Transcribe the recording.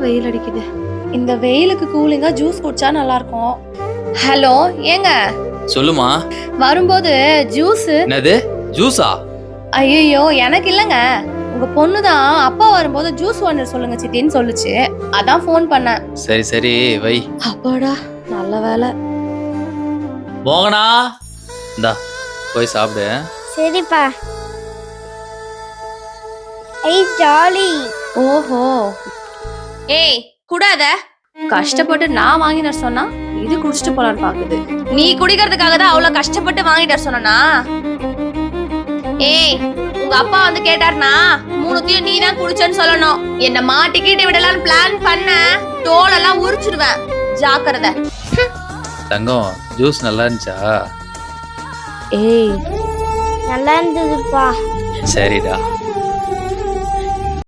வெயில் அடிக்குது. இந்த வெயிலுக்கு கூலிங்கா ஜூஸ் குடிச்சா நல்லா இருக்கும். ஹலோ ஏங்க சொல்லுமா. வரும்போது ஜூஸ். என்னது ஜூஸா? ஐயோ எனக்கு இல்லங்க, உங்க பொண்ணுதான் அப்பா வரும்போது ஜூஸ் ஒன்று சொல்லுங்க சித்தின்னு சொல்லுச்சு. அதான் ஃபோன் பண்ணேன். சரி சரி வை. அப்பாடா நல்ல வேலை. மோகனா இந்தா போய் சாப்பிடு. சரிப்பா. ஐ ஜாலி. ஓஹோ ஏய் குடாத. கஷ்டப்பட்டு நான் வாங்கின சொன்னா இது குடிச்சிட்டு போலான்னு பாக்குது. நீ குடிக்கிறதுக்காக தான் அவ்வளவு கஷ்டப்பட்டு வாங்கிட்ட சொன்னா. ஏய் உங்க அப்பா வந்து கேட்டார்னா மூணுத்தையும் நீ தான் குடிச்சேன்னு சொல்லணும். என்ன மாட்டிக்கிட்டு விடலான்னு பிளான் பண்ண தோலெல்லாம் உரிச்சிடுவேன், ஜாக்கிரதை. தங்கம் ஜூஸ் நல்லா இருந்துச்சா? ஏய் நல்லா இருந்ததுப்பா. சரிடா.